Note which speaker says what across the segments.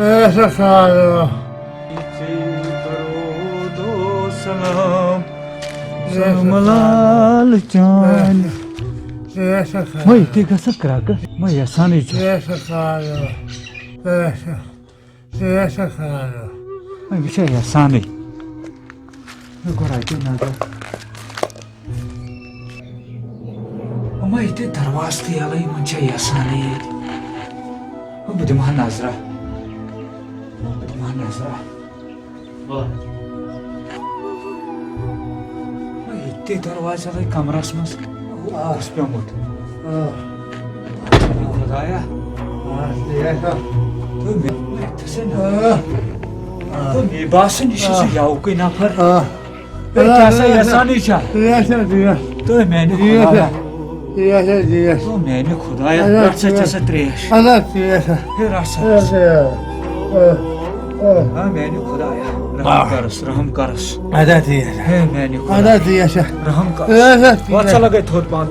Speaker 1: ایسا کھانا
Speaker 2: ملال چان
Speaker 1: ایسا
Speaker 2: وای تی گژھِ کرٛکہٕ وۄنۍ یژھانٕے چھُ
Speaker 1: ایسا کھانا ایسا کھانا
Speaker 2: وۄنۍ بہٕ چھا یژھانٕے مےٚ کوٚر اَتہِ نظر وۄنۍ ییٚتہِ دروازٕ تہِ یَلے یِمن چھا یژھانٕے ییٚتہِ وۄنۍ بہٕ دِمہٕ ہا نظرا وۄنۍ ییٚتہِ تہِ دروازٕ یَلے کمرس منٛز آس پیوٚمُت خۄدایا مےٚ باسان یہِ چھُ سُہ یوکُے نفر کیٛاہ سا یژھانٕے چھا تہٕ میانہِ خۄدایا تو میانہِ خۄدایا رٹ سا ژےٚ سا تریش ہے رٹ سا میانہِ خۄدایا رحم کرس ہے میانہِ خۄدایا رحم کرس وۄتھ سا لگے تھوٚد پہن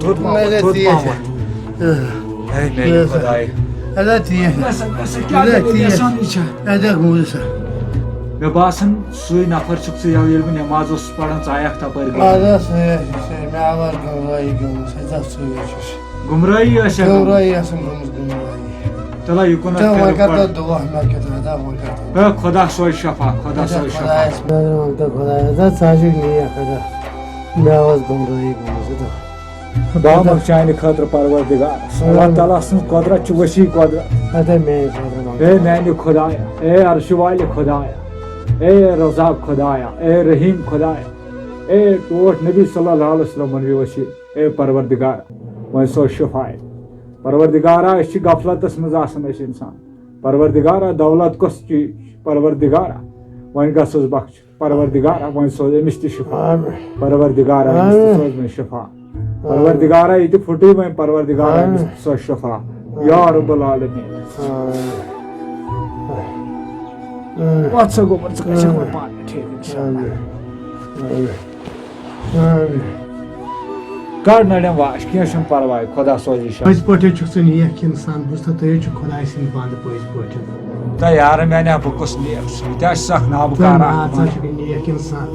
Speaker 2: ہے میانہِ خۄدایا مےٚ باسان سُے نفر چھُکھ ژٕ ییٚلہِ بہٕ نٮ۪ماز اوسُس پران ژٕ آیکھ تپٲرۍ گمرٲہی ٲسیا چلو یہِ کُن خۄدا سوے شفا خۄدا سوے شفا دعا منٛگ چانہِ خٲطرٕ پروردِگارس اللہ تعالیٰ سٕنٛز قۄدرت چھِ ؤسیع قۄدرت اے میانہِ خۄدایا اے عرشہِ والہِ خۄدایا اے رزاق خۄدایا اے رحیٖم خۄدایا اے ٹوٹھ نبی صلی اللہ علیہ وسلم ونوِ ؤسیع اے پروردِگار وۄنۍ سوز شفا پروردِگارا أسۍ چھِ غفلتس منٛز آسان أسۍ اِنسان پروردِگارا دولت کۄس چیٖز پروردِگارا وۄنۍ گژھُس بخش پروردِگارا وۄنۍ سوز أمِس تہِ شفا پروردِگارا أمِس تہِ سوز وۄنۍ شفا پروردِگارا یہِ تہِ پھُٹٕے وۄنۍ پروردِگارا أمِس تہِ سوز شفا یا رب العالمیٖن وَتھ سا گوٚمُت ژٕ گژھکھ وۄنۍ پانہٕ ٹھیٖک اِنشاءاللہ کڑ نڑٮ۪ن واش کینٛہہ چھُنہٕ پرواے خۄدا سوزی شفا
Speaker 1: پٔزۍ پٲٹھۍ چھُکھ ژٕ نیک اِنسان بوٗزتھا تُہۍ حظ چھِو خۄداے سٕنٛدۍ بنٛدٕ پٔزۍ پٲٹھۍ
Speaker 2: تہٕ یارٕ میانہِ بہٕ کُس نیک چھُس بہٕ تہِ چھُس اکھ نابکار
Speaker 1: چھُکھ نیک اِنسان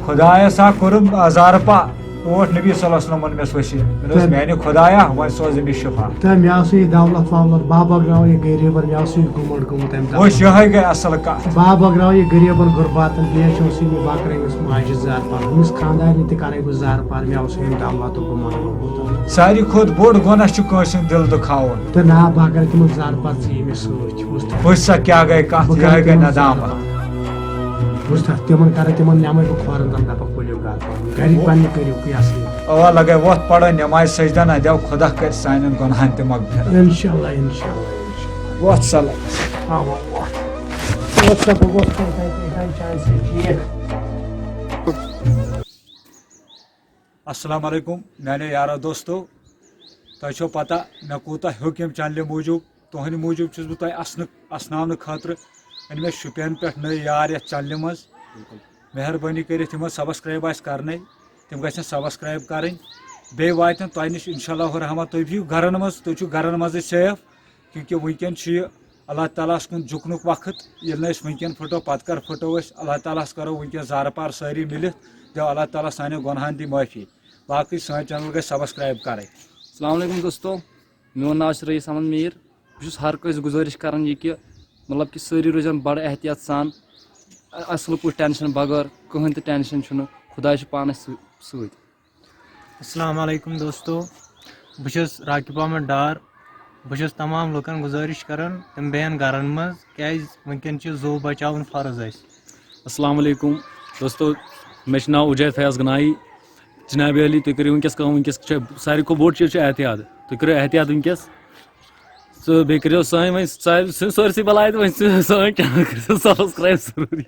Speaker 2: خۄدایس ہا کوٚرُم ہزارٕ پا ٹوٹھ نبی صلی اللہ علیہ وسلم ووٚن مےٚ ؤسیع مےٚ دوٚپُس میانہِ خۄدایا وۄنۍ سوز أمِس شفا
Speaker 1: تہٕ مےٚ آو سُہ یہِ دولت وولت بابا گراو یہِ غریٖبن مےٚ آو سُہ یہِ گُمنٛڈ گوٚمُت اَمہِ
Speaker 2: وٕچھ یِہے گٔے اصل کتھ
Speaker 1: بابا گراو یہِ غریٖبن غُرباتن بیٚیہِ چھُ سُہ مےٚ بکر أمِس ماجہِ زار پار أمِس خانٛدارنہِ تہِ کرے بہٕ زار پار مےٚ آو سُہ أمۍ دولتُک گُمنٛڈ گوٚمُت
Speaker 2: ساروی کھۄتہٕ بوٚڑ گۄناہ چھُ کٲنٛسہِ ہُنٛد دِل دُکھاوُن
Speaker 1: تہٕ نا بہٕ اگر تِمن زار پار ژٕ مےٚ سۭتۍ
Speaker 2: وٕچھ سا کیٛاہ گٔے کتھ یِہے گٔے ندامت
Speaker 1: بوٗزتھا تِمن کرے تِمن نٮ۪مے بہٕ کھورن تل دپکھ ؤلِو گرٕ پنُن گرِکۍ پننہِ کٔرِو یہِ ہسا یہِ
Speaker 2: اوا لگے وۄتھ پڑٲے نٮ۪مازِ سجدہ نہ دٮ۪و خۄدا کرِ سانٮ۪ن گۄنہن تہِ مغفرت
Speaker 1: انشاءاللہ
Speaker 2: وۄتھ سا لگ السلام علیکم میانیو یارو دوستو تۄہہِ چھو پتہ مےٚ کوٗتاہ ہیوٚک ییٚمہِ چنلہِ موٗجوٗب تُہنٛدِ موٗجوٗب چھُس بہٕ تۄہہِ اسناونہٕ خٲطرٕ أنۍ مےٚ شُپین پٮ۪ٹھ نٔے یار یتھ چنلہِ منٛز مہربٲنی کٔرِتھ یِمن سبسکرایب آسہِ کرنے تِم گژھن سبسکرایب کرٕنۍ بیٚیہِ واتن تۄہہِ نِش انشاء اللہ رحمٰن تُہۍ بِہِو گرن منٛز تُہۍ چھِو گرن منٛزٕے سیف کیونکہِ وٕنکیٚن چھُ یہِ اللہ تعالیٰ ہس کُن جُکنُک وقت ییٚلہِ نہٕ أسۍ وٕنکیٚن پھٕٹو پتہٕ کر پھٕٹو أسۍ اللہ تعالیٰ ہس کرو وٕنکیٚن زارٕ پار سٲری مِلِتھ دِیو اللہ تعالیٰ سانٮ۪ن گۄنہن دِ معٲفی باقٕے سٲنۍ چنل گژھِ سبسکرایب کرٕنۍ
Speaker 3: السلام علیکم دوستو میون ناو چھُ رئیٖس احمد میٖر بہٕ چھُس ہر کٲنٛسہِ گُزٲرِش کران یہِ کہِ مطلب کہِ سٲری روزن بڑٕ احتیاط سان اصل پٲٹھۍ ٹینشن بغٲر کٕہٕنۍ تہِ ٹینشن چھُنہٕ خۄدا چھُ پانس سۭتۍ
Speaker 4: السلام علیکم دوستو بہٕ چھُس راقب احمد ڈار بہٕ چھُس تمام لُکن گُزٲرِش کران تِم بیٚہن گرن منٛز کیازِ وٕنکیٚن چھُ زُو بچاوُن فرض اسہِ
Speaker 5: السلام علیکم دوستو مےٚ چھُ ناو اُجید فیاض گنایی جنابِ علی تُہۍ کٔرِو وٕنکیٚس کٲم وٕنکیٚس چھِ ساروی کھۄتہٕ بوٚڑ چیٖز چھُ احتیاط تُہۍ کٔرِو احتیاط وٕنکیٚس تہٕ بیٚیہِ کٔرِو سٲنۍ وۄنۍ سٲرسٕے بلاے تہٕ وۄنۍ سٲنۍ چنل کٔرِو سبسکرایب ضروٗری